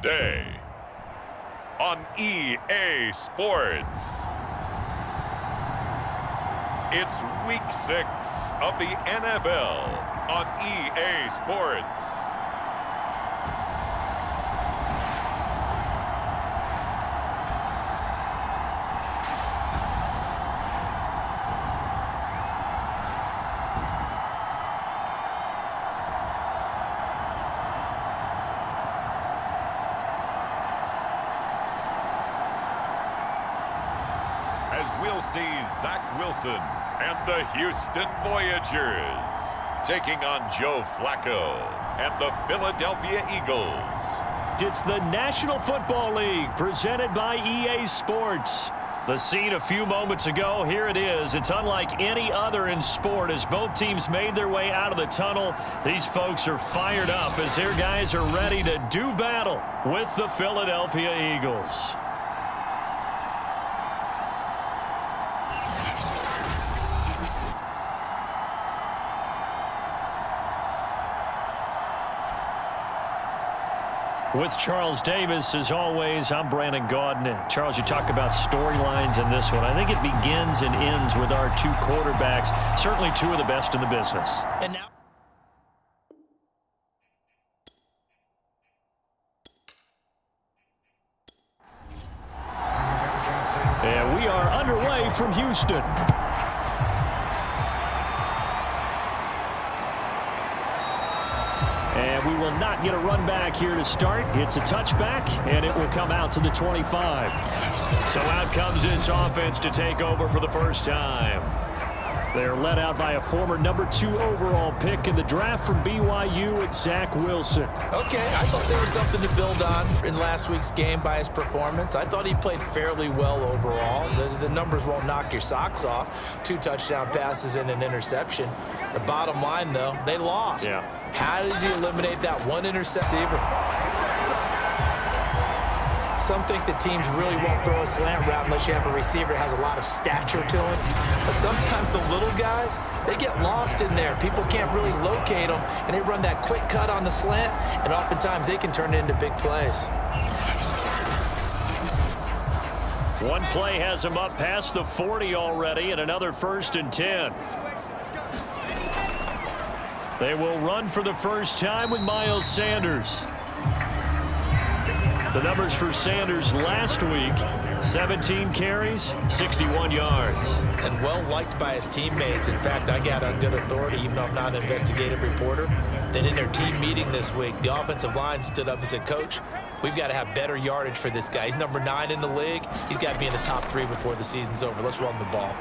Today on EA Sports. It's Week 6 of the NFL on EA Sports. As we'll see Zach Wilson and the Houston Voyagers taking on Joe Flacco and the Philadelphia Eagles. It's the National Football League presented by EA Sports. The scene a few moments ago, here it is. It's unlike any other in sport as both teams made their way out of the tunnel. These folks are fired up as their guys are ready to do battle with the Philadelphia Eagles. With Charles Davis, as always, I'm Brandon Gaudin. Charles, you talk about storylines in this one. I think it begins and ends with our two quarterbacks, certainly two of the best in the business. And now, and we are underway from Houston. And we will not get a run back here to start. It's a touchback, and it will come out to the 25. So out comes this offense to take over for the first time. They're led out by a former number 2 overall pick in the draft from BYU, it's Zach Wilson. okay, I thought there was something to build on in last week's game by his performance. I thought he played fairly well overall. The numbers won't knock your socks off. 2 touchdown passes and an interception. The bottom line, though, they lost. Yeah. How does he eliminate that one interception? Some think that teams really won't throw a slant route unless you have a receiver that has a lot of stature to him. But sometimes the little guys, they get lost in there. People can't really locate them, and they run that quick cut on the slant, and oftentimes they can turn it into big plays. One play has him up past the 40 already, and another 1st and 10. They will run for the first time with Miles Sanders. The numbers for Sanders last week, 17 carries, 61 yards. And well-liked by his teammates. In fact, I got on good authority, even though I'm not an investigative reporter, that in their team meeting this week, the offensive line stood up and said, Coach, we've got to have better yardage for this guy. He's number 9 in the league. He's got to be in the top 3 before the season's over. Let's run the ball.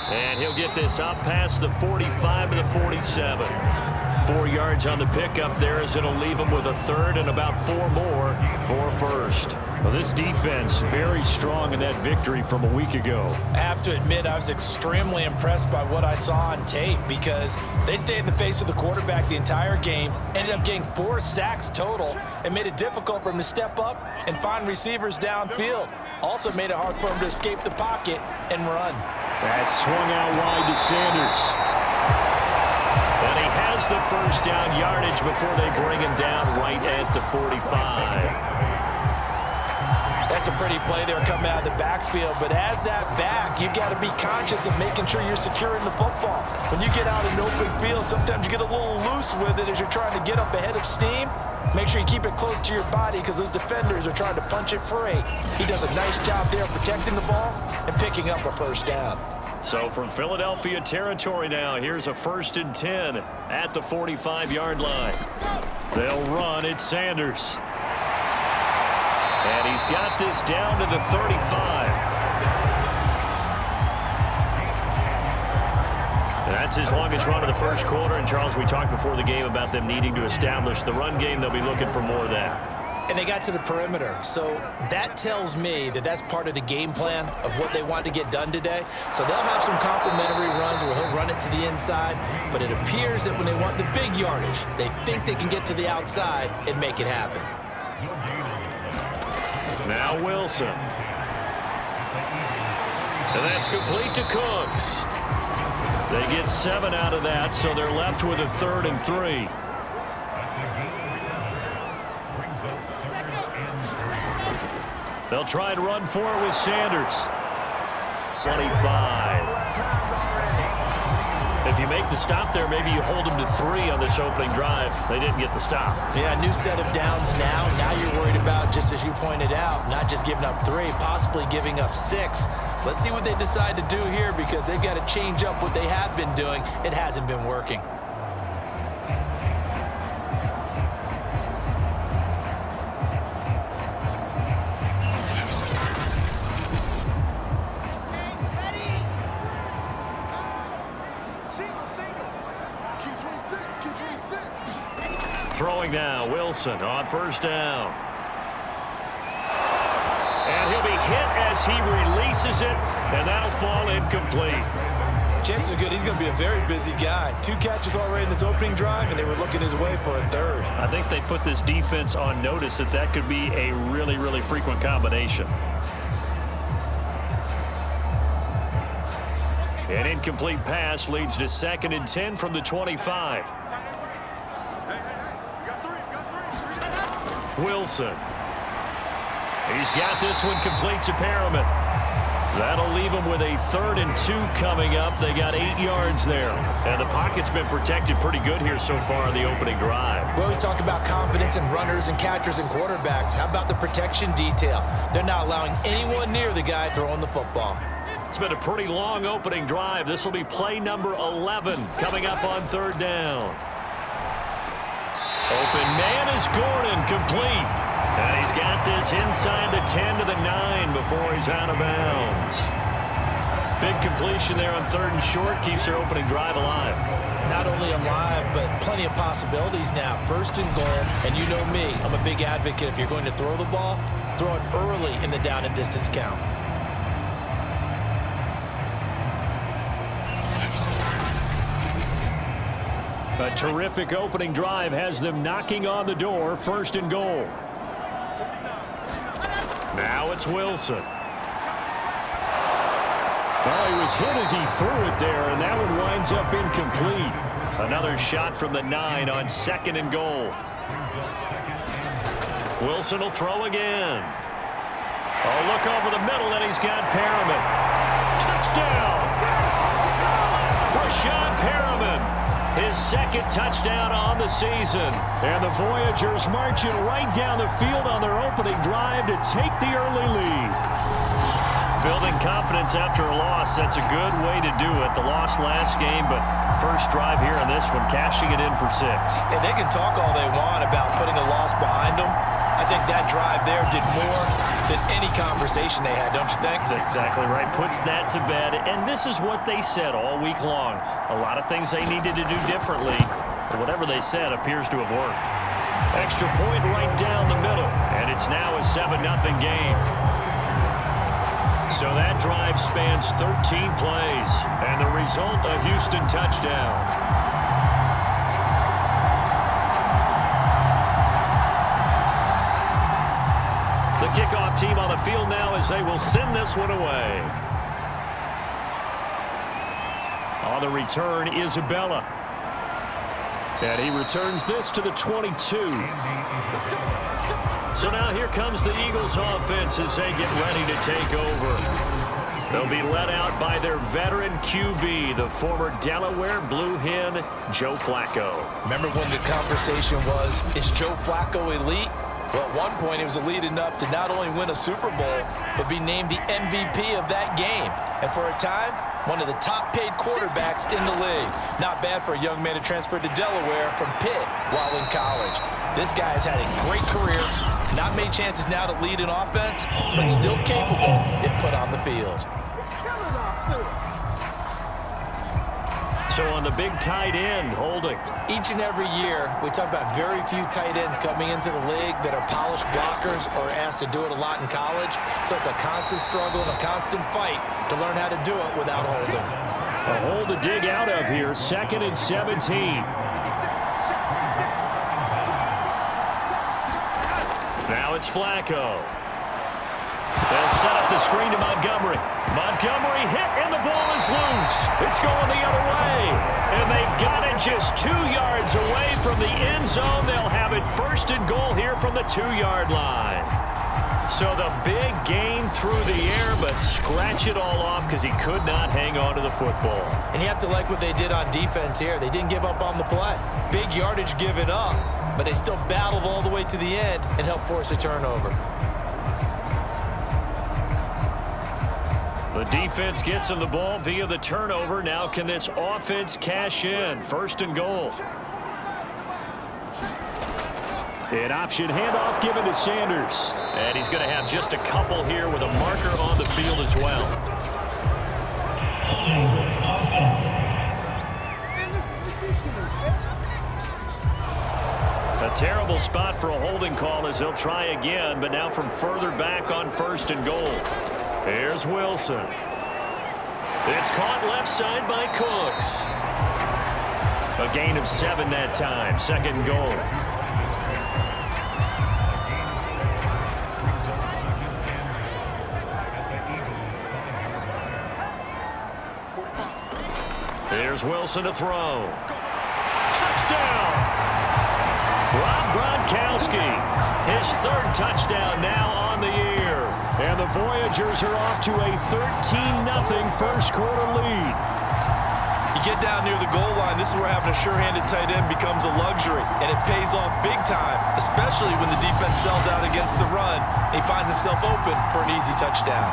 And he'll get this up past the 45 to the 47. 4 yards on the pickup there as it'll leave him with a 3rd and about 4 more for 1st. Well, this defense very strong in that victory from a week ago. I have to admit I was extremely impressed by what I saw on tape because they stayed in the face of the quarterback the entire game, ended up getting 4 sacks total, and made it difficult for him to step up and find receivers downfield. Also made it hard for him to escape the pocket and run. That swung out wide to Sanders. And he has the first down yardage before they bring him down right at the 45. That's a pretty play there coming out of the backfield, but as that back, you've got to be conscious of making sure you're securing the football. When you get out in open field, sometimes you get a little loose with it as you're trying to get up ahead of steam. Make sure you keep it close to your body because those defenders are trying to punch it free. He does a nice job there protecting the ball and picking up a first down. So from Philadelphia territory now, here's a 1st and 10 at the 45-yard line. They'll run. It's Sanders. And he's got this down to the 35. That's his longest run of the first quarter. And, Charles, we talked before the game about them needing to establish the run game. They'll be looking for more of that. And they got to the perimeter. So that tells me that that's part of the game plan of what they want to get done today. So they'll have some complimentary runs where he'll run it to the inside. But it appears that when they want the big yardage, they think they can get to the outside and make it happen. Now Wilson. And that's complete to Cooks. They get 7 out of that, so they're left with a 3rd and 3. They'll try and run for it with Sanders. 25. If you make the stop there, maybe you hold them to 3 on this opening drive. They didn't get the stop. Yeah, new set of downs now. Now you're worried about, just as you pointed out, not just giving up 3, possibly giving up 6. Let's see what they decide to do here, because they've got to change up what they have been doing. It hasn't been working. Throwing now, Wilson on first down. And he'll be hit as he releases it, and that'll fall incomplete. Chances are good he's going to be a very busy guy. 2 catches already in this opening drive, and they were looking his way for a 3rd. I think they put this defense on notice that that could be a really, really frequent combination. An incomplete pass leads to 2nd and 10 from the 25. Wilson. He's got this one complete to Perriman. That'll leave him with a 3rd and 2 coming up. They got 8 yards there. And the pocket's been protected pretty good here so far in the opening drive. We always talk about confidence in runners and catchers and quarterbacks. How about the protection detail? They're not allowing anyone near the guy throwing the football. It's been a pretty long opening drive. This will be play number 11 coming up on 3rd down. Open man is Gordon, complete. And he's got this inside the 10 to the 9 before he's out of bounds. Big completion there on 3rd and short, keeps their opening drive alive. Not only alive, but plenty of possibilities now. 1st and goal, and you know me, I'm a big advocate. If you're going to throw the ball, throw it early in the down and distance count. A terrific opening drive has them knocking on the door. 1st and goal. Now it's Wilson. Well, he was hit as he threw it there, and that one winds up incomplete. Another shot from the 9 on 2nd and goal. Wilson will throw again. Oh, look over the middle, and he's got Perriman. Touchdown! Brashad Perriman. His 2nd touchdown on the season. And the Voyagers marching right down the field on their opening drive to take the early lead. Building confidence after a loss, that's a good way to do it. The loss last game, but first drive here in this one, cashing it in for 6. And they can talk all they want about putting a loss behind them. I think that drive there did more than any conversation they had, don't you think? That's exactly right. Puts that to bed. And this is what they said all week long. A lot of things they needed to do differently. But whatever they said appears to have worked. Extra point right down the middle. And it's now a 7-0 game. So that drive spans 13 plays. And the result, a Houston touchdown. The kickoff team on the field now as they will send this one away. On the return, Isabella. And he returns this to the 22. So now here comes the Eagles offense as they get ready to take over. They'll be led out by their veteran QB, the former Delaware Blue Hen, Joe Flacco. Remember when the conversation was, is Joe Flacco elite? Well, at one point, he was elite enough to not only win a Super Bowl, but be named the MVP of that game. And for a time, one of the top-paid quarterbacks in the league. Not bad for a young man who transferred to Delaware from Pitt while in college. This guy has had a great career. Not many chances now to lead an offense, but still capable if put on the field. So on the big tight end, holding. Each and every year, we talk about very few tight ends coming into the league that are polished blockers or asked to do it a lot in college. So it's a constant struggle and a constant fight to learn how to do it without holding. A hold to dig out of here, 2nd and 17. Now it's Flacco. They'll set up the screen to Montgomery. Montgomery hit, and the ball is loose. It's going the other way. And they've got it just 2 yards away from the end zone. They'll have it 1st and goal here from the 2-yard line. So the big gain through the air, but scratch it all off because he could not hang on to the football. And you have to like what they did on defense here. They didn't give up on the play. Big yardage given up, but they still battled all the way to the end and helped force a turnover. The defense gets him the ball via the turnover. Now can this offense cash in? 1st and goal. An option handoff given to Sanders. And he's going to have just a couple here with a marker on the field as well. A terrible spot for a holding call as he'll try again, but now from further back on 1st and goal. Here's Wilson. It's caught left side by Cooks. A gain of 7 that time. 2nd and goal. Here's Wilson to throw. Touchdown! Rob Gronkowski. His 3rd touchdown now on the year. And the Voyagers are off to a 13-0 first quarter lead. You get down near the goal line, this is where having a sure-handed tight end becomes a luxury, and it pays off big time, especially when the defense sells out against the run, and he finds himself open for an easy touchdown.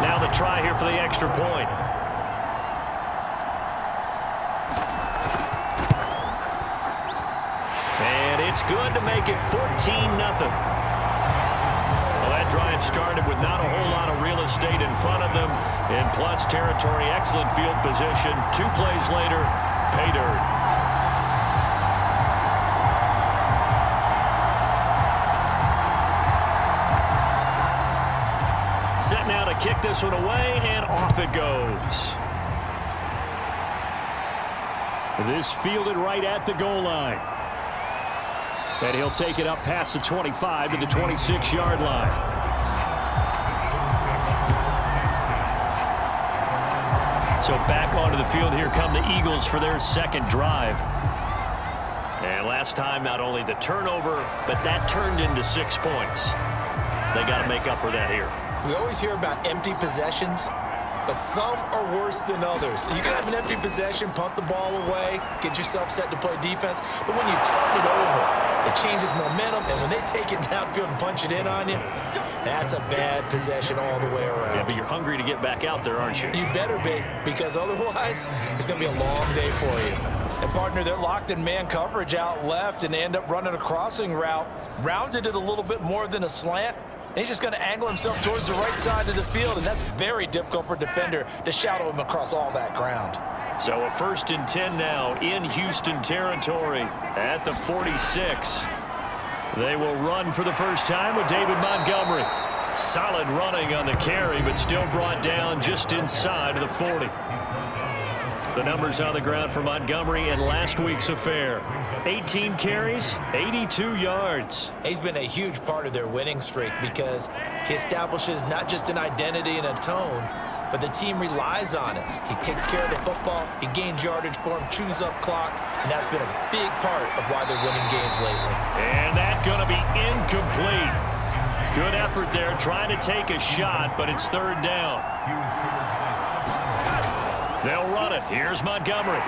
Now the try here for the extra point. And it's good to make it 14-0. Well, that drive started with not a whole lot of real estate in front of them. In plus territory, excellent field position. 2 plays later, pay dirt. Set now to kick this one away, and off it goes. This fielded right at the goal line. And he'll take it up past the 25 to the 26-yard line. So back onto the field, here come the Eagles for their 2nd drive. And last time, not only the turnover, but that turned into 6 points. They got to make up for that here. We always hear about empty possessions, but some are worse than others. You can have an empty possession, punt the ball away, get yourself set to play defense, but when you turn it over, it changes momentum, and when they take it downfield and punch it in on you, that's a bad possession all the way around. Yeah, but you're hungry to get back out there, aren't you? You better be, because otherwise, it's going to be a long day for you. And partner, they're locked in man coverage out left, and they end up running a crossing route, rounded it a little bit more than a slant. And he's just going to angle himself towards the right side of the field, and that's very difficult for a defender to shadow him across all that ground. So a 1st and 10 now in Houston territory at the 46. They will run for the first time with David Montgomery. Solid running on the carry, but still brought down just inside of the 40. The numbers on the ground for Montgomery in last week's affair. 18 carries, 82 yards. He's been a huge part of their winning streak because he establishes not just an identity and a tone, but the team relies on it. He takes care of the football, he gains yardage for him, chews up clock, and that's been a big part of why they're winning games lately. And that's going to be incomplete. Good effort there, trying to take a shot, but it's 3rd down. They'll run it. Here's Montgomery.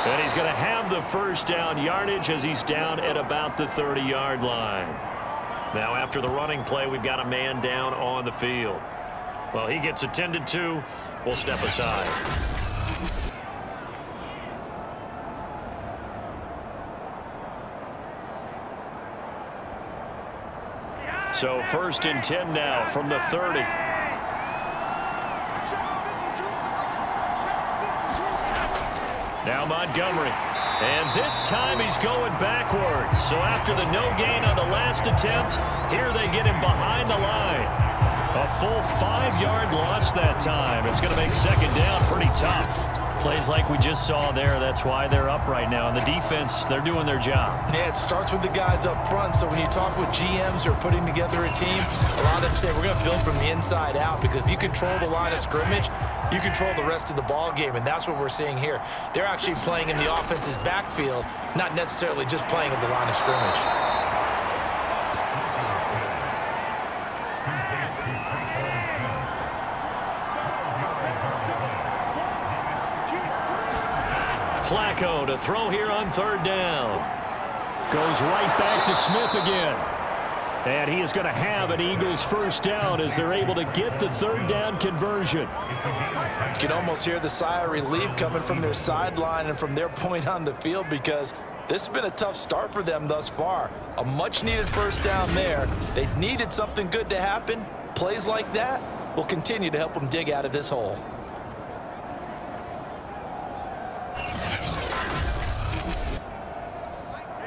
And he's going to have the first down yardage as he's down at about the 30-yard line. Now, after the running play, we've got a man down on the field. Well, he gets attended to. We'll step aside. So 1st and 10 now from the 30. Now Montgomery. And this time he's going backwards. So after the no gain on the last attempt, here they get him behind the line. A full 5-yard loss that time. It's going to make 2nd down pretty tough. Plays like we just saw there. That's why they're up right now. And the defense, they're doing their job. Yeah, it starts with the guys up front. So when you talk with GMs who are putting together a team, a lot of them say we're going to build from the inside out, because if you control the line of scrimmage, you control the rest of the ball game, and that's what we're seeing here. They're actually playing in the offense's backfield, not necessarily just playing at the line of scrimmage. Flacco to throw here on third down. Goes right back to Smith again. And he is going to have an Eagles first down as they're able to get the third down conversion. You can almost hear the sigh of relief coming from their sideline and from their point on the field, because this has been a tough start for them thus far. A much-needed first down there. They needed something good to happen. Plays like that will continue to help them dig out of this hole.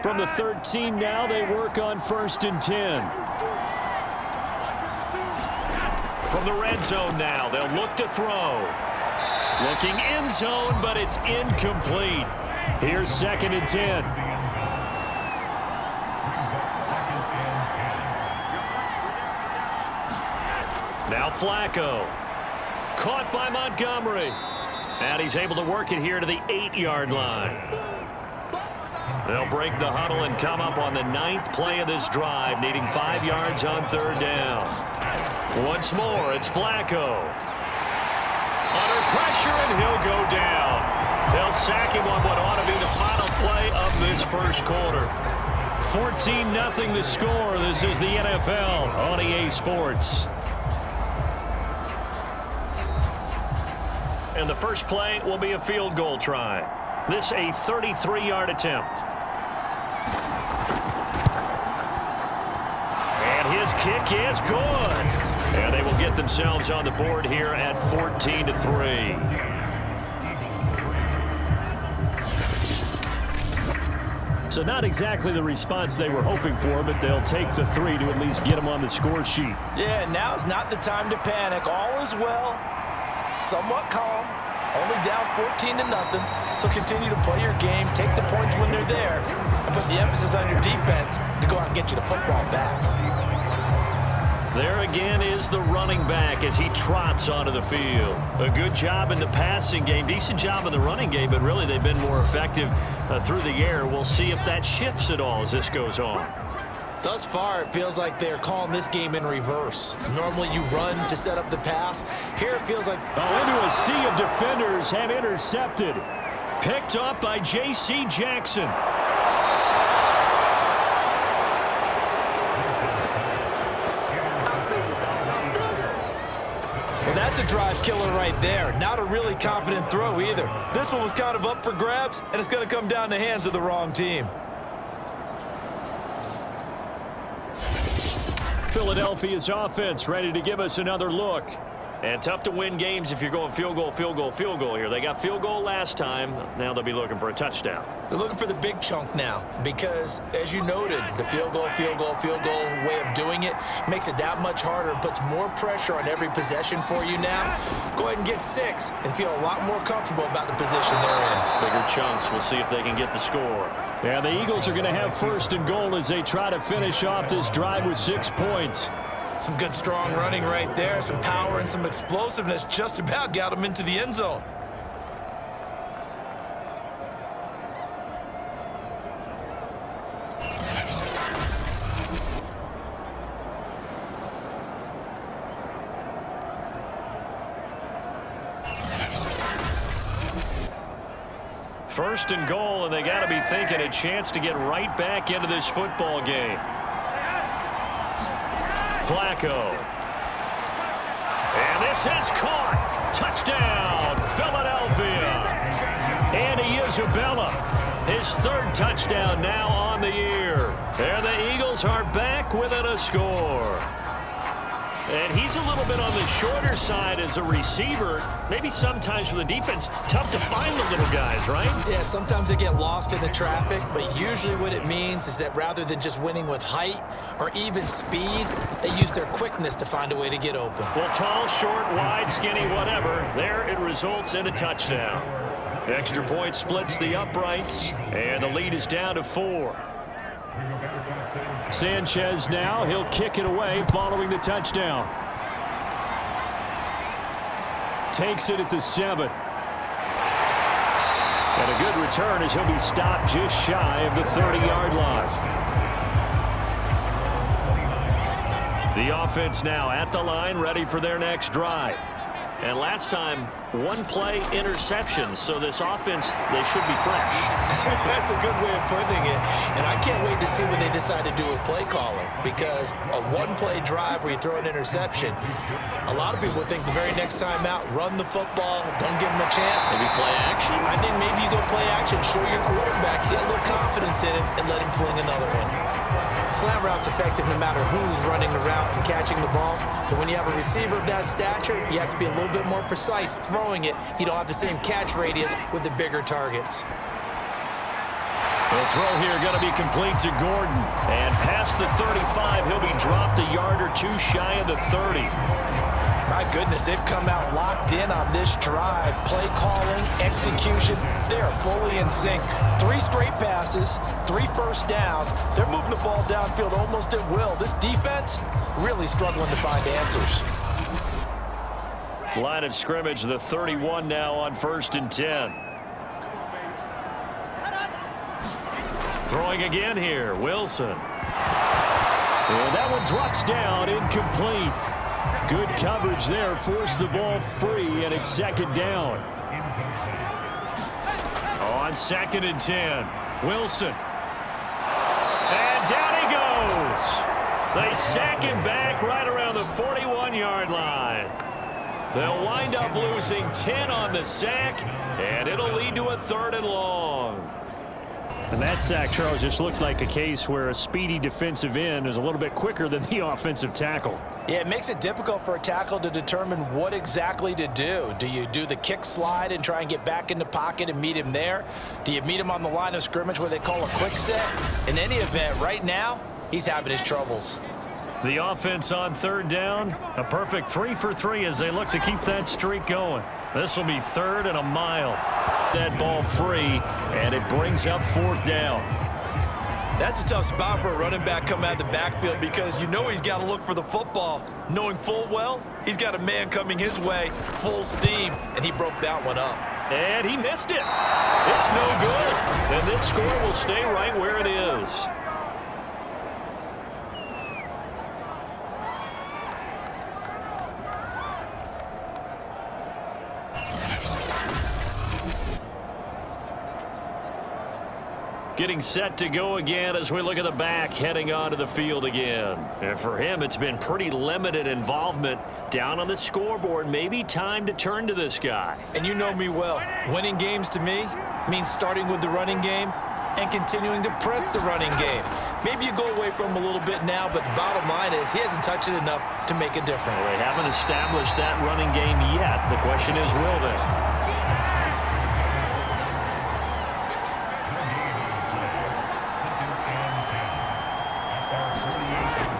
From the 13 now, they work on 1st and 10. From the red zone now, they'll look to throw. Looking end zone, but it's incomplete. Here's 2nd and 10. Now Flacco. Caught by Montgomery. And he's able to work it here to the 8-yard line. They'll break the huddle and come up on the 9th play of this drive, needing 5 yards on third down. Once more, it's Flacco. Under pressure, and he'll go down. They'll sack him on what ought to be the final play of this first quarter. 14-0 the score. This is the NFL on EA Sports. And the first play will be a field goal try. This a 33-yard attempt. And his kick is good. And they will get themselves on the board here at 14-3. So not exactly the response they were hoping for, but they'll take the 3 to at least get them on the score sheet. Yeah, now's not the time to panic. All is well. Somewhat calm. Only down 14-0. So continue to play your game, take the points when they're there, and put the emphasis on your defense to go out and get you the football back. There again is the running back as he trots onto the field. A good job in the passing game, decent job in the running game, but really they've been more effective through the air. We'll see if that shifts at all as this goes on. Thus far, it feels like they're calling this game in reverse. Normally you run to set up the pass. Here it feels like... into a sea of defenders and intercepted. Picked up by J.C. Jackson. Well, that's a drive killer right there. Not a really confident throw either. This one was kind of up for grabs, and it's going to come down the hands of the wrong team. Philadelphia's offense ready to give us another look. And tough to win games if you're going field goal, field goal, field goal here. They got field goal last time. Now they'll be looking for a touchdown. They're looking for the big chunk now because, as you noted, the field goal way of doing it makes it that much harder and puts more pressure on every possession for you now. Go ahead and get 6 and feel a lot more comfortable about the position they're in. Bigger chunks. We'll see if they can get the score. Yeah, the Eagles are going to have 1st and goal as they try to finish off this drive with 6 points. Some good, strong running right there. Some power and some explosiveness just about got them into the end zone. First and goal, and they got to be thinking a chance to get right back into this football game. Flacco. And this is caught. Touchdown, Philadelphia. Andy Isabella, his 3rd touchdown now on the year. And the Eagles are back within a score. And he's a little bit on the shorter side as a receiver. Maybe sometimes for the defense, tough to find the little guys, right? Yeah, sometimes they get lost in the traffic, but usually what it means is that rather than just winning with height or even speed, they use their quickness to find a way to get open. Well, tall, short, wide, skinny, whatever, there it results in a touchdown. Extra point splits the uprights, and the lead is down to 4. Sanchez now, he'll kick it away following the touchdown. Takes it at the 7. And a good return as he'll be stopped just shy of the 30-yard line. The offense now at the line, ready for their next drive. And last time, one-play interception, so this offense, they should be fresh. That's a good way of putting it. And I can't wait to see what they decide to do with play calling, because a one-play drive where you throw an interception, a lot of people would think the very next time out, run the football, don't give them a chance. Maybe play action. I think maybe you go play action, show your quarterback, get a little confidence in him, and let him fling another one. Slam route's effective no matter who's running the route and catching the ball. But when you have a receiver of that stature, you have to be a little bit more precise throwing it. You don't have the same catch radius with the bigger targets. The throw here going to be complete to Gordon. And past the 35, he'll be dropped a yard or two shy of the 30. My goodness, they've come out locked in on this drive. Play calling, execution, they are fully in sync. 3 straight passes, 3 first downs. They're moving the ball downfield almost at will. This defense really struggling to find answers. Line of scrimmage, the 31 now on 1st and 10. Throwing again here, Wilson. And that one drops down, incomplete. Good coverage there, forced the ball free, and it's 2nd down. On 2nd and 10, Wilson. And down he goes. They sack him back right around the 41-yard line. They'll wind up losing 10 on the sack, and it'll lead to a 3rd and long. And that sack, Charles, just looked like a case where a speedy defensive end is a little bit quicker than the offensive tackle. Yeah, it makes it difficult for a tackle to determine what exactly to do. Do you do the kick slide and try and get back in the pocket and meet him there? Do you meet him on the line of scrimmage where they call a quick set? In any event, right now, he's having his troubles. The offense on 3rd down, a perfect 3 for 3 as they look to keep that streak going. This will be 3rd and a mile. That ball free, and it brings up 4th down. That's a tough spot for a running back coming out of the backfield, because you know he's got to look for the football, knowing full well he's got a man coming his way, full steam, and he broke that one up. And he missed it. It's no good. And this score will stay right where it is. Getting set to go again as we look at the back heading onto the field again. And for him, it's been pretty limited involvement down on the scoreboard. Maybe time to turn to this guy. And you know me well. Winning games to me means starting with the running game and continuing to press the running game. Maybe you go away from him a little bit now, but the bottom line is he hasn't touched it enough to make a difference. Well, they haven't established that running game yet. The question is, will they?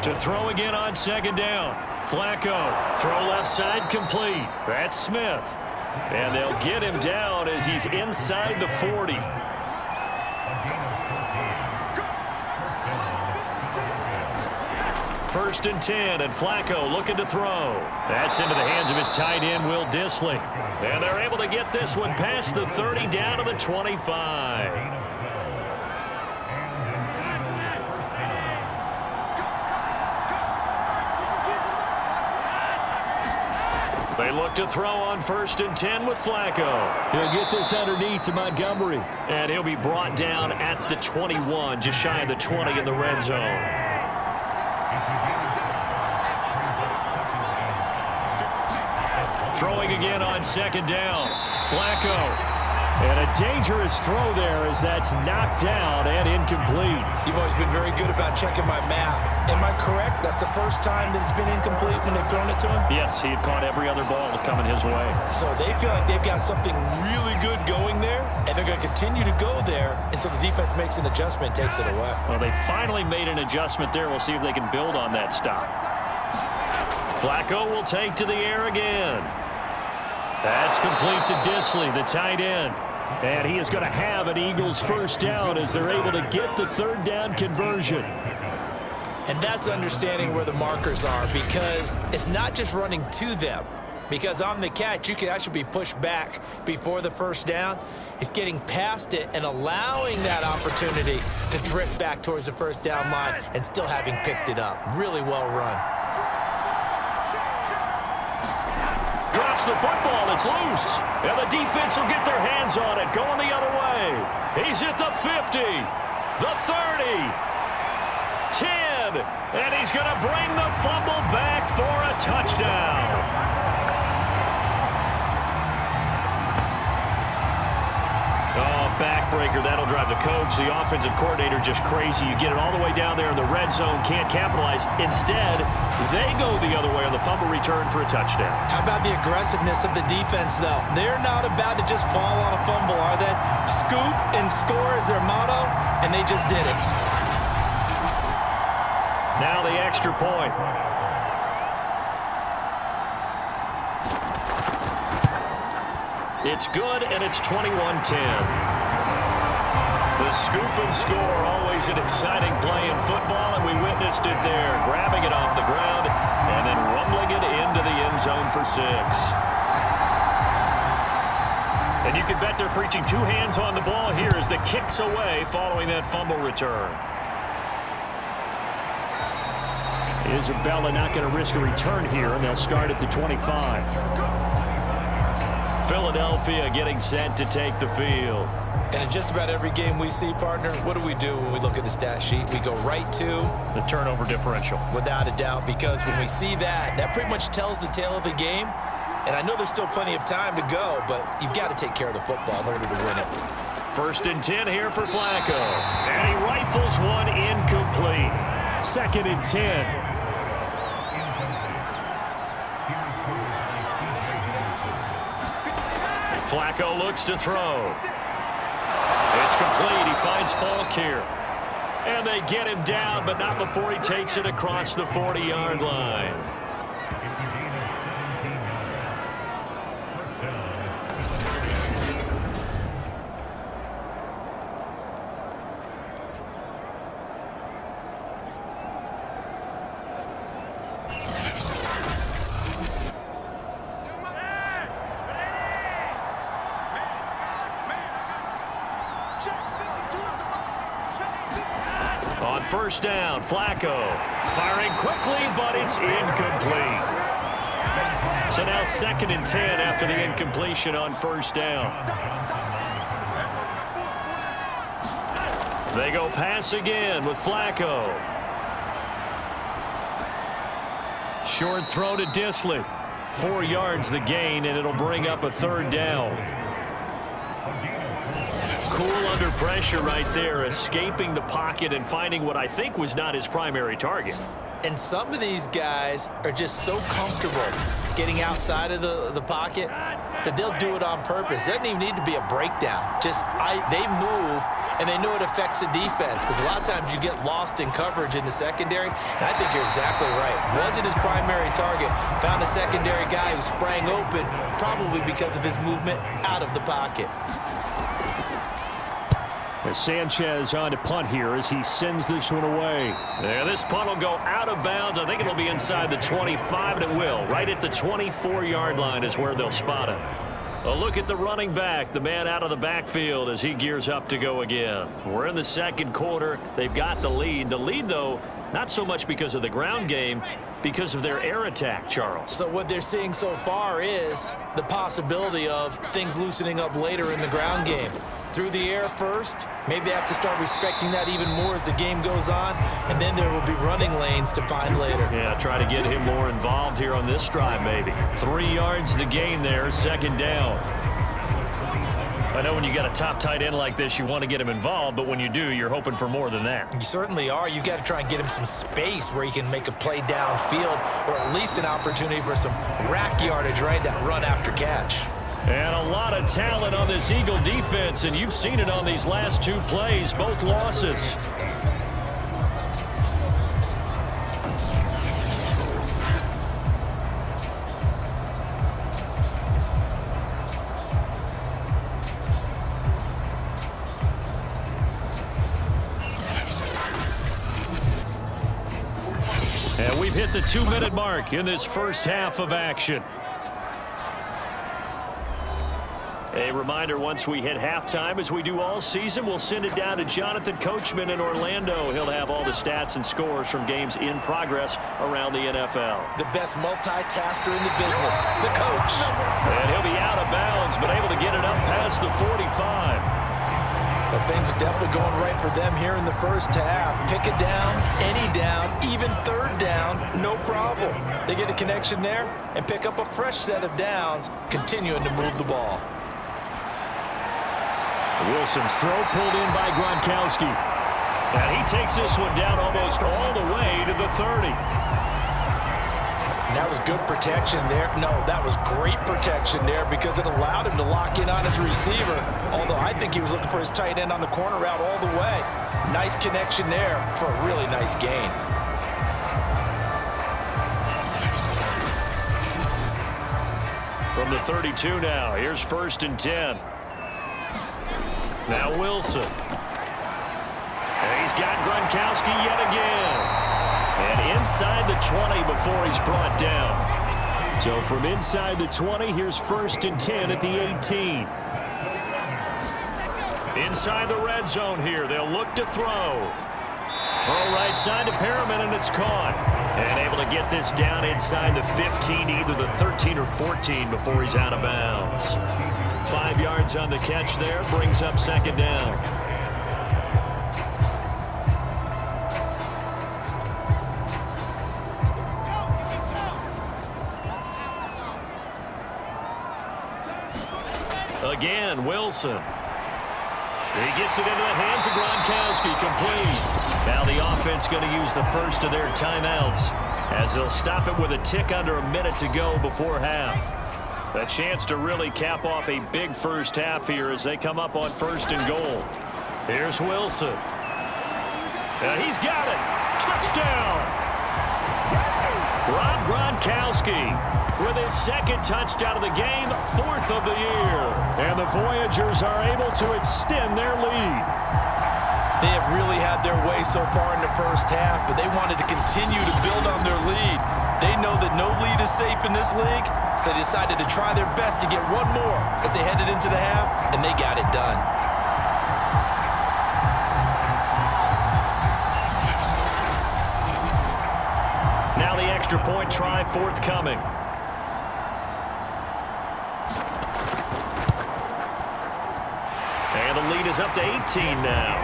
To throw again on 2nd down. Flacco, throw left side complete. That's Smith. And they'll get him down as he's inside the 40. First and 10, and Flacco looking to throw. That's into the hands of his tight end, Will Dissly. And they're able to get this one past the 30 down to the 25. They look to throw on 1st and 10 with Flacco. He'll get this underneath to Montgomery. And he'll be brought down at the 21, just shy of the 20 in the red zone. Throwing again on 2nd down. Flacco. And a dangerous throw there as that's knocked down and incomplete. You've always been very good about checking my math. Am I correct? That's the first time that it's been incomplete when they've thrown it to him? Yes, he had caught every other ball coming his way. So they feel like they've got something really good going there, and they're going to continue to go there until the defense makes an adjustment and takes it away. Well, they finally made an adjustment there. We'll see if they can build on that stop. Flacco will take to the air again. That's complete to Dissly, the tight end. And he is going to have an Eagles first down as they're able to get the third down conversion. And that's understanding where the markers are, because it's not just running to them. Because on the catch, you can actually be pushed back before the first down. It's getting past it and allowing that opportunity to drift back towards the first down line and still having picked it up. Really well run. Drops the football. It's loose. And the defense will get their hands on it. Going the other way. He's at the 50, the 30, 10, and he's going to bring the fumble back for a touchdown. Oh, backbreaker. That'll drive the coach, the offensive coordinator, just crazy. You get it all the way down there in the red zone, can't capitalize. Instead, they go the other way on the fumble return for a touchdown. How about the aggressiveness of the defense, though? They're not about to just fall on a fumble, are they? Scoop and score is their motto, and they just did it. Now the extra point. It's good, and it's 21-10. The scoop and score, always an exciting play in football, and we witnessed it there, grabbing it off the ground and then rumbling it into the end zone for 6. And you can bet they're preaching two hands on the ball here as the kick's away following that fumble return. Isabella not going to risk a return here, and they'll start at the 25. Philadelphia getting set to take the field. And in just about every game we see, partner, what do when we look at the stat sheet? We go right to the turnover differential. Without a doubt, because when we see that, that pretty much tells the tale of the game. And I know there's still plenty of time to go, but you've got to take care of the football in order to win it. 1st and 10 here for Flacco. And he rifles one incomplete. 2nd and 10. Flacco looks to throw. It's complete. He finds Falk here. And they get him down, but not before he takes it across the 40-yard line. On 1st down, Flacco firing quickly, but it's incomplete. So now 2nd and 10 after the incompletion on 1st down. They go pass again with Flacco. Short throw to Disley. 4 yards the gain, and it'll bring up a 3rd down. Cool under pressure right there, escaping the pocket and finding what I think was not his primary target. And some of these guys are just so comfortable getting outside of the pocket that they'll do it on purpose. It doesn't even need to be a breakdown. They move, and they know it affects the defense, because a lot of times you get lost in coverage in the secondary, and I think you're exactly right. Wasn't his primary target. Found a secondary guy who sprang open, probably because of his movement out of the pocket. As Sanchez on to punt here as he sends this one away. Yeah, this punt will go out of bounds. I think it'll be inside the 25, and it will. Right at the 24-yard line is where they'll spot it. A look at the running back, the man out of the backfield as he gears up to go again. We're in the 2nd quarter. They've got the lead. The lead, though, not so much because of the ground game, because of their air attack, Charles. So what they're seeing so far is the possibility of things loosening up later in the ground game. Through the air first, maybe they have to start respecting that even more as the game goes on, and then there will be running lanes to find later. Yeah, try to get him more involved here on this drive, maybe. 3 yards the gain there, 2nd down. I know when you got a top tight end like this, you want to get him involved, but when you do, you're hoping for more than that. You certainly are. You got to try and get him some space where he can make a play downfield, or at least an opportunity for some rack yardage, right? That run after catch. And a lot of talent on this Eagle defense, and you've seen it on these last 2 plays, both losses. We've hit the 2-minute mark in this first half of action. A reminder, once we hit halftime, as we do all season, we'll send it down to Jonathan Coachman in Orlando. He'll have all the stats and scores from games in progress around the NFL. The best multitasker in the business, the coach. And he'll be out of bounds, but able to get it up past the 45. But things are definitely going right for them here in the first half. Pick it down, any down, even third down, no problem. They get a connection there and pick up a fresh set of downs, continuing to move the ball. Wilson's throw pulled in by Gronkowski. And he takes this one down almost all the way to the 30. And that was good protection there. No, that was great protection there because it allowed him to lock in on his receiver. Although I think he was looking for his tight end on the corner route all the way. Nice connection there for a really nice gain. From the 32 now, here's 1st and 10. Now Wilson. And he's got Gronkowski yet again. And inside the 20 before he's brought down. So from inside the 20, here's 1st and 10 at the 18. Inside the red zone here, they'll look to throw. Throw right side to Perriman, and it's caught. And able to get this down inside the 15, either the 13 or 14 before he's out of bounds. 5 yards on the catch there, brings up 2nd down. Again, Wilson. He gets it into the hands of Gronkowski, complete. Now the offense going to use the first of their timeouts as they'll stop it with a tick under a minute to go before half. A chance to really cap off a big first half here as they come up on 1st and goal. Here's Wilson. And he's got it. Touchdown. Rob Gronkowski with his 2nd touchdown of the game, 4th of the year. And the Voyagers are able to extend their lead. They have really had their way so far in the first half, but they wanted to continue to build on their lead. They know that no lead is safe in this league, so they decided to try their best to get one more as they headed into the half, and they got it done. Now the extra point try forthcoming. And the lead is up to 18 now.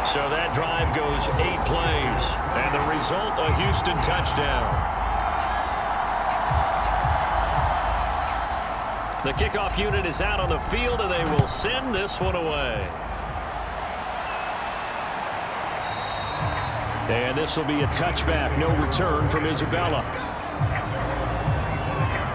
So that drive goes 8 plays. And the result, a Houston touchdown. The kickoff unit is out on the field, and they will send this one away. And this will be a touchback. No return from Isabella.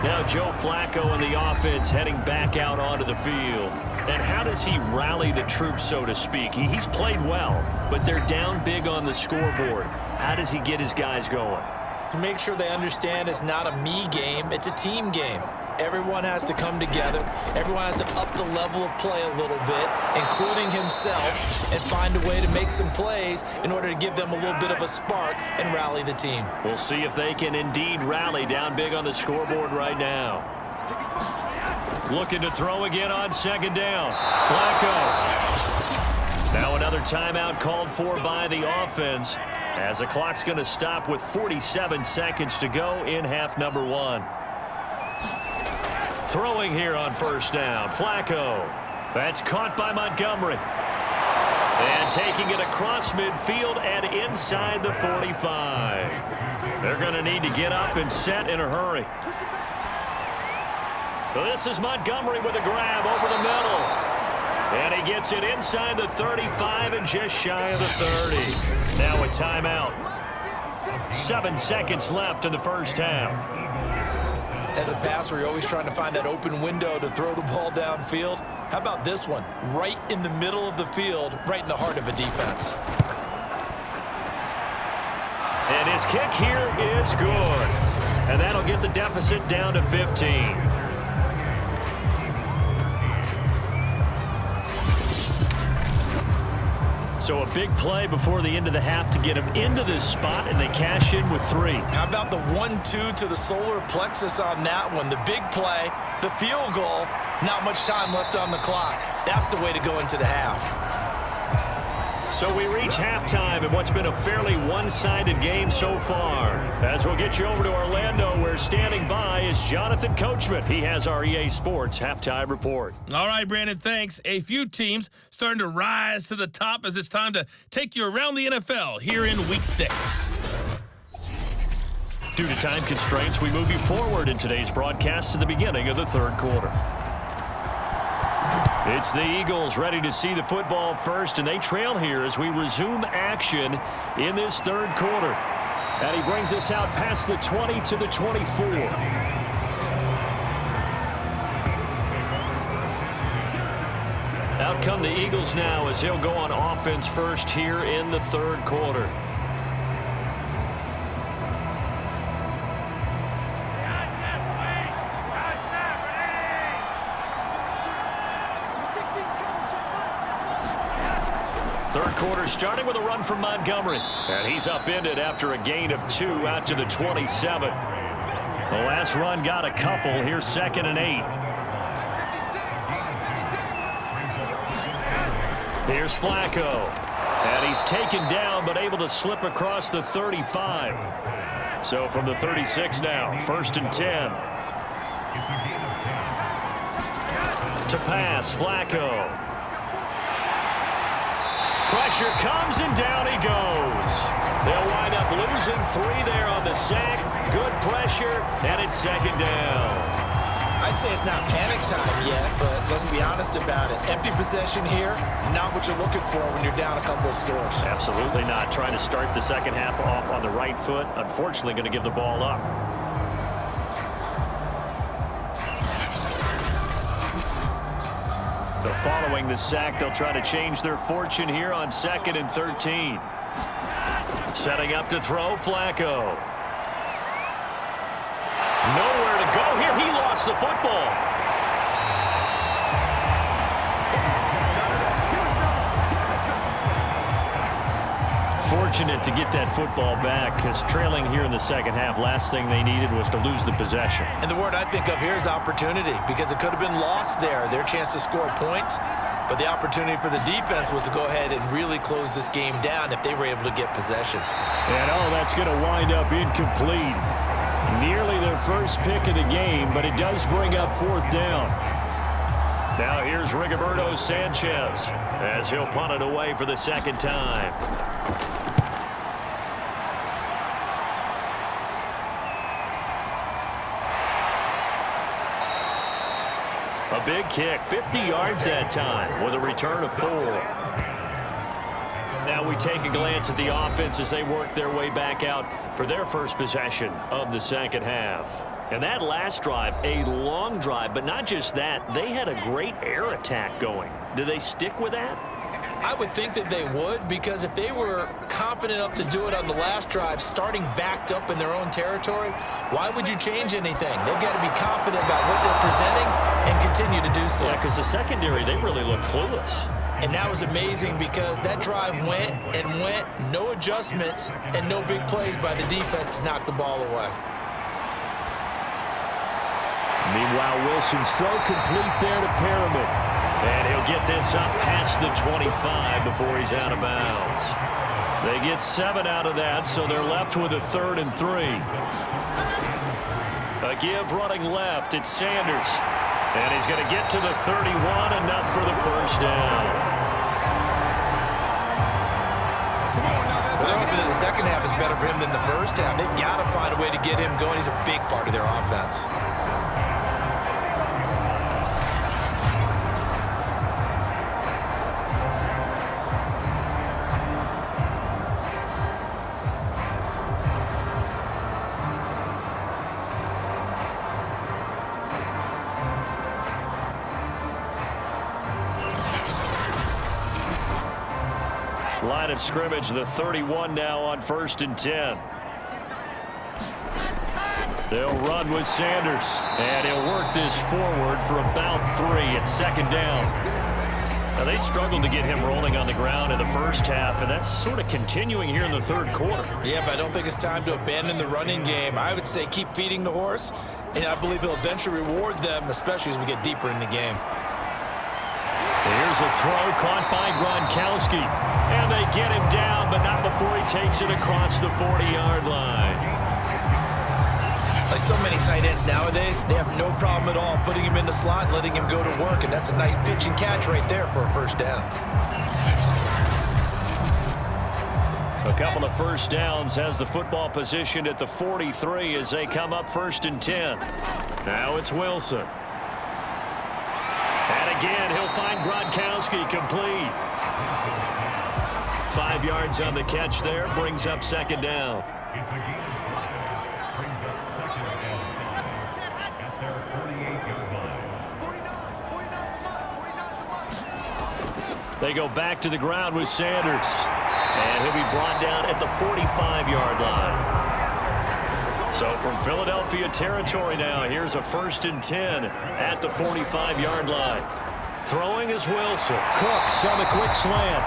Now Joe Flacco and the offense heading back out onto the field. And how does he rally the troops, so to speak? He's played well, but they're down big on the scoreboard. How does he get his guys going? To make sure they understand it's not a me game, it's a team game. Everyone has to come together. Everyone has to up the level of play a little bit, including himself, and find a way to make some plays in order to give them a little bit of a spark and rally the team. We'll see if they can indeed rally down big on the scoreboard right now. Looking to throw again on 2nd down. Flacco. Now another timeout called for by the offense as the clock's going to stop with 47 seconds to go in half number 1. Throwing here on 1st down. Flacco. That's caught by Montgomery. And taking it across midfield and inside the 45. They're going to need to get up and set in a hurry. This is Montgomery with a grab over the middle. And he gets it inside the 35 and just shy of the 30. Now a timeout. 7 seconds left in the first half. As a passer, you're always trying to find that open window to throw the ball downfield. How about this one? Right in the middle of the field, right in the heart of a defense. And his kick here is good. And that'll get the deficit down to 15. So a big play before the end of the half to get them into this spot, and they cash in with 3. How about the 1-2 to the solar plexus on that one? The big play, the field goal, not much time left on the clock. That's the way to go into the half. So we reach halftime in what's been a fairly one-sided game so far. As we'll get you over to Orlando, where standing by is Jonathan Coachman. He has our EA Sports halftime report. All right, Brandon, thanks. A few teams starting to rise to the top as it's time to take you around the NFL here in Week 6. Due to time constraints, we move you forward in today's broadcast to the beginning of the third quarter. It's the Eagles ready to see the football first, and they trail here as we resume action in this third quarter. And he brings us out past the 20 to the 24. Out come the Eagles now as he'll go on offense first here in the third quarter. Third quarter starting with a run from Montgomery. And he's upended after a gain of 2 out to the 27. The last run got a couple. Here's 2nd and 8. Here's Flacco. And he's taken down but able to slip across the 35. So from the 36 now, 1st and 10. To pass, Flacco. Pressure comes, and down he goes. They'll wind up losing 3 there on the sack. Good pressure, and it's 2nd down. I'd say it's not panic time yet, but let's be honest about it. Empty possession here, not what you're looking for when you're down a couple of scores. Absolutely not. Trying to start the second half off on the right foot. Unfortunately, going to give the ball up. Following the sack, they'll try to change their fortune here on 2nd and 13. Setting up to throw, Flacco. Nowhere to go here. He lost the football. Fortunate to get that football back, because trailing here in the second half, last thing they needed was to lose the possession. And the word I think of here is opportunity, because it could have been lost there, their chance to score points. But the opportunity for the defense was to go ahead and really close this game down if they were able to get possession. And that's going to wind up incomplete. Nearly their first pick of the game, but it does bring up 4th down. Now here's Rigoberto Sanchez as he'll punt it away for the second time. A big kick, 50 yards that time with a return of 4. Now we take a glance at the offense as they work their way back out for their first possession of the second half. And that last drive, a long drive, but not just that. They had a great air attack going. Do they stick with that? I would think that they would, because if they were confident enough to do it on the last drive, starting backed up in their own territory, why would you change anything? They've got to be confident about what they're presenting and continue to do so. Yeah, because the secondary, they really look clueless. And that was amazing, because that drive went and went, no adjustments, and no big plays by the defense to knock the ball away. Meanwhile, Wilson's throw complete there to Perriman. And he'll get this up past the 25 before he's out of bounds. They get 7 out of that, so they're left with a 3rd and 3. A give running left. It's Sanders. And he's going to get to the 31, enough for the first down. Well, they're hoping that the second half is better for him than the first half. They've got to find a way to get him going. He's a big part of their offense. Line of scrimmage, the 31 now on 1st and 10. They'll run with Sanders, and he'll work this forward for about 3 at 2nd down. Now, they struggled to get him rolling on the ground in the first half, and that's sort of continuing here in the third quarter. Yeah, but I don't think it's time to abandon the running game. I would say keep feeding the horse, and I believe he'll eventually reward them, especially as we get deeper in the game. Here's a throw caught by Gronkowski, and they get him down, but not before he takes it across the 40-yard line. Like so many tight ends nowadays, they have no problem at all putting him in the slot and letting him go to work, and that's a nice pitch and catch right there for a first down. A couple of first downs has the football positioned at the 43 as they come up 1st and 10. Now it's Wilson. And again, he'll find Gronkowski complete. 5 yards on the catch there, brings up 2nd down. They go back to the ground with Sanders. And he'll be brought down at the 45-yard line. So from Philadelphia territory now, here's a 1st and 10 at the 45-yard line. Throwing is Wilson. Cooks on the quick slant.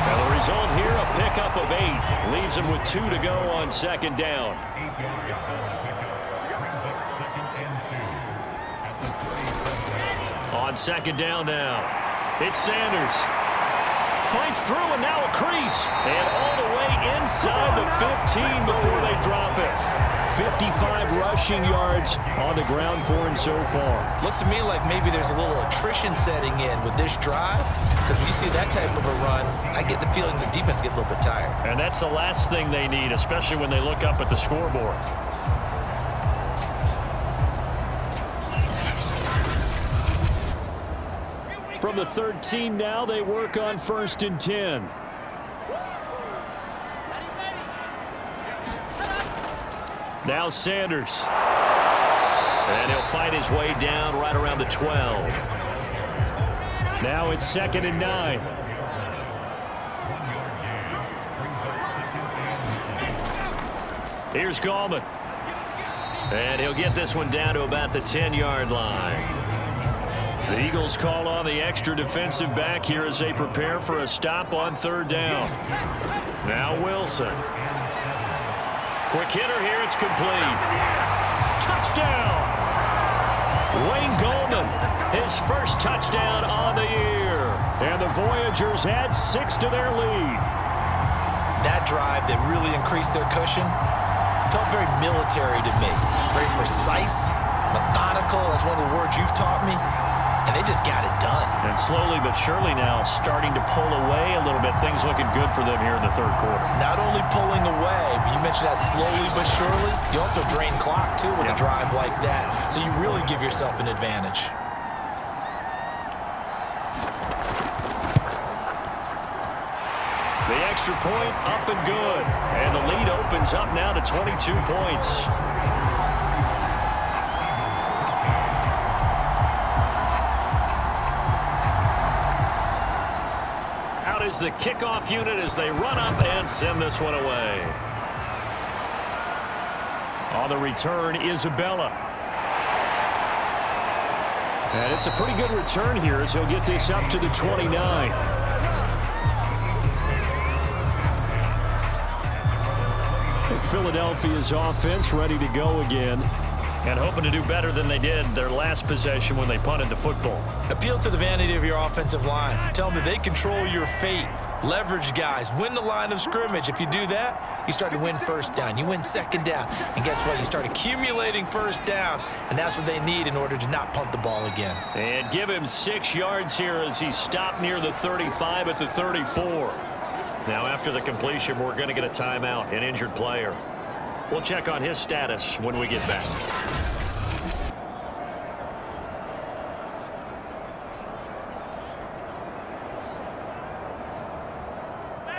Now the result here, a pickup of 8. Leaves him with 2 to go on 2nd down. On 2nd down now, it's Sanders. Fights through, and now a crease. And all the way inside the 15 before they drop it. 55 rushing yards on the ground for him so far. Looks to me like maybe there's a little attrition setting in with this drive, because when you see that type of a run, I get the feeling the defense get a little bit tired. And that's the last thing they need, especially when they look up at the scoreboard. From the 13 now, they work on 1st and 10. Now Sanders. And he'll fight his way down right around the 12. Now it's 2nd and 9. Here's Gallman. And he'll get this one down to about the 10-yard line. The Eagles call on the extra defensive back here as they prepare for a stop on 3rd down. Now Wilson. Quick hitter here, it's complete. Touchdown! Wayne Gallman, his first touchdown on the year. And the Voyagers add 6 to their lead. That drive that really increased their cushion felt very military to me. Very precise, methodical, that's one of the words you've taught me. And they just got it done. And slowly but surely now starting to pull away a little bit. Things looking good for them here in the 3rd quarter. Not only pulling away, but you mentioned that slowly but surely. You also drain clock, too, with a drive like that. So you really give yourself an advantage. The extra point up and good. And the lead opens up now to 22 points. Is the kickoff unit as they run up and send this one away. On the return, Isabella. And it's a pretty good return here as he'll get this up to the 29. And Philadelphia's offense ready to go again. And hoping to do better than they did their last possession when they punted the football. Appeal to the vanity of your offensive line. Tell them that they control your fate. Leverage guys. Win the line of scrimmage. If you do that, you start to win 1st down. You win 2nd down. And guess what? You start accumulating 1st downs. And that's what they need in order to not punt the ball again. And give him 6 yards here as he stopped near the 35 at the 34. Now after the completion, we're going to get a timeout, an injured player. We'll check on his status when we get back.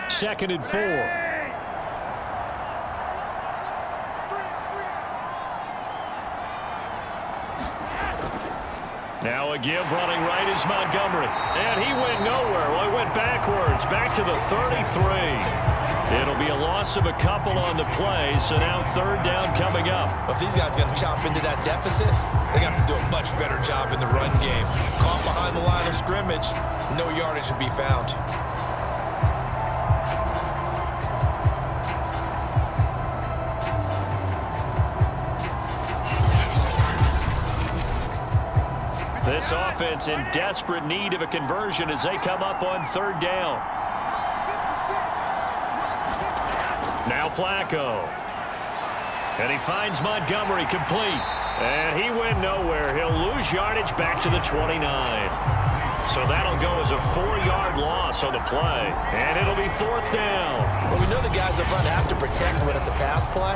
Second and 4. Now a give running right is Montgomery. And he went nowhere. Well, he went backwards, back to the 33. It'll be a loss of a couple on the play, so now third down coming up. Well, if these guys are going to chop into that deficit, they're going to have to do a much better job in the run game. Caught behind the line of scrimmage, no yardage to be found. This offense in desperate need of a conversion as they come up on third down. Now Flacco. And he finds Montgomery complete. And he went nowhere. He'll lose yardage back to the 29. So that'll go as a 4-yard loss on the play. And it'll be fourth down. Well, we know the guys up front have to protect when it's a pass play,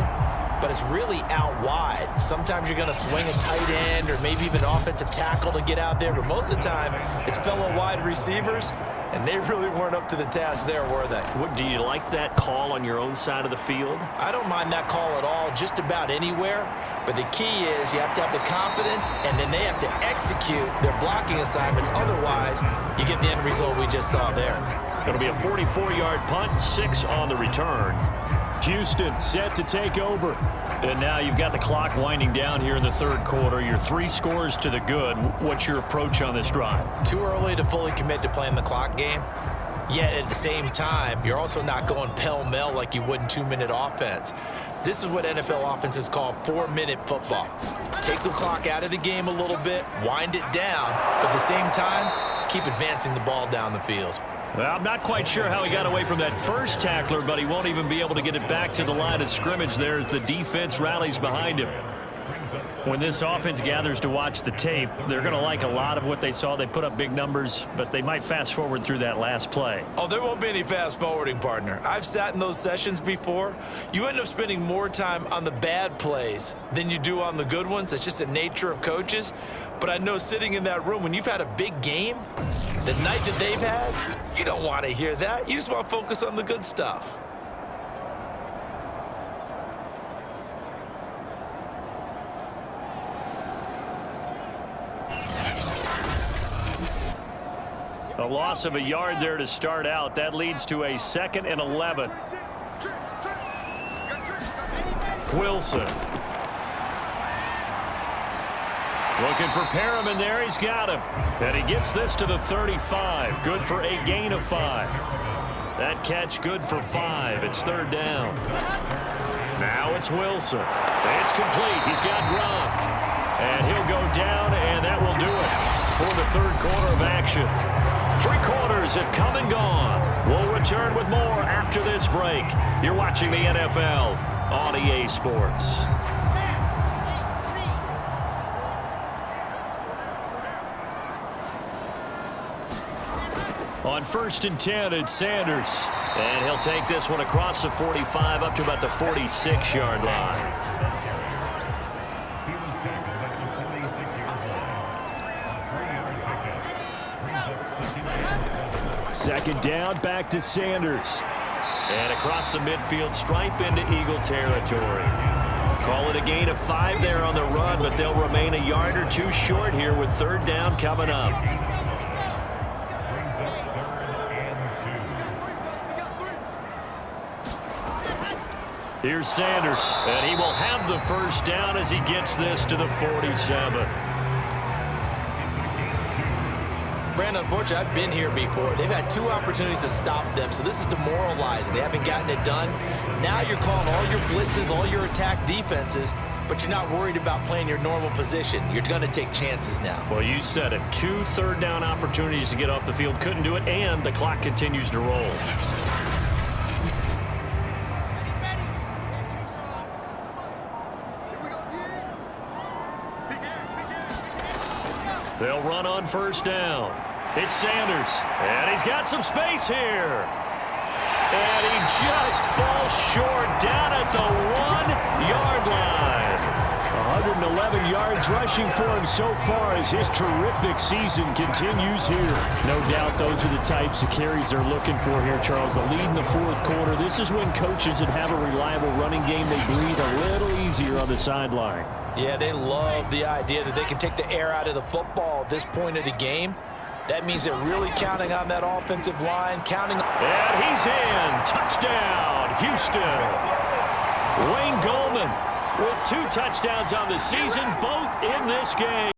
but it's really out wide. Sometimes you're going to swing a tight end or maybe even an offensive tackle to get out there, but most of the time it's fellow wide receivers, and they really weren't up to the task there, were they? What, do you like that call on your own side of the field? I don't mind that call at all, just about anywhere. But the key is you have to have the confidence, and then they have to execute their blocking assignments. Otherwise, you get the end result we just saw there. It'll be a 44-yard punt, 6 on the return. Houston set to take over. And now you've got the clock winding down here in the third quarter. You're 3 scores to the good. What's your approach on this drive? Too early to fully commit to playing the clock game. Yet at the same time, you're also not going pell-mell like you would in 2-minute offense. This is what NFL offenses call 4-minute football. Take the clock out of the game a little bit, wind it down, but at the same time, keep advancing the ball down the field. Well, I'm not quite sure how he got away from that first tackler, but he won't even be able to get it back to the line of scrimmage there as the defense rallies behind him. When this offense gathers to watch the tape, they're going to like a lot of what they saw. They put up big numbers, but they might fast forward through that last play. Oh, there won't be any fast forwarding, partner. I've sat in those sessions before. You end up spending more time on the bad plays than you do on the good ones. It's just the nature of coaches. But I know sitting in that room, when you've had a big game, the night that they've had, you don't want to hear that. You just want to focus on the good stuff. A loss of a yard there to start out. That leads to a 2nd and 11. Wilson. Looking for Perriman there. He's got him. And he gets this to the 35. Good for a gain of 5. That catch good for 5. It's third down. Now it's Wilson. It's complete. He's got Gronk. And he'll go down, and that will do it for the third quarter of action. 3 quarters have come and gone. We'll return with more after this break. You're watching the NFL on EA Sports. On 1st and 10, it's Sanders. And he'll take this one across the 45 up to about the 46-yard line. Second down, back to Sanders. And across the midfield stripe into Eagle territory. Call it a gain of 5 there on the run, but they'll remain a yard or 2 short here with third down coming up. Here's Sanders, and he will have the first down as he gets this to the 47. Brandon, unfortunately, I've been here before. They've had 2 opportunities to stop them, so this is demoralizing. They haven't gotten it done. Now you're calling all your blitzes, all your attack defenses, but you're not worried about playing your normal position. You're going to take chances now. Well, you said it. 2 third down opportunities to get off the field. Couldn't do it, and the clock continues to roll. They'll run on first down. It's Sanders, and he's got some space here. And he just falls short down at the 1-yard line. 111 yards rushing for him so far as his terrific season continues here. No doubt those are the types of carries they're looking for here, Charles. The lead in the fourth quarter. This is when coaches that have a reliable running game, they breathe a little easier on the sideline. Yeah, they love the idea that they can take the air out of the football at this point of the game. That means they're really counting on that offensive line, counting. And he's in. Touchdown, Houston. Wayne Gallman with 2 touchdowns on the season, both in this game.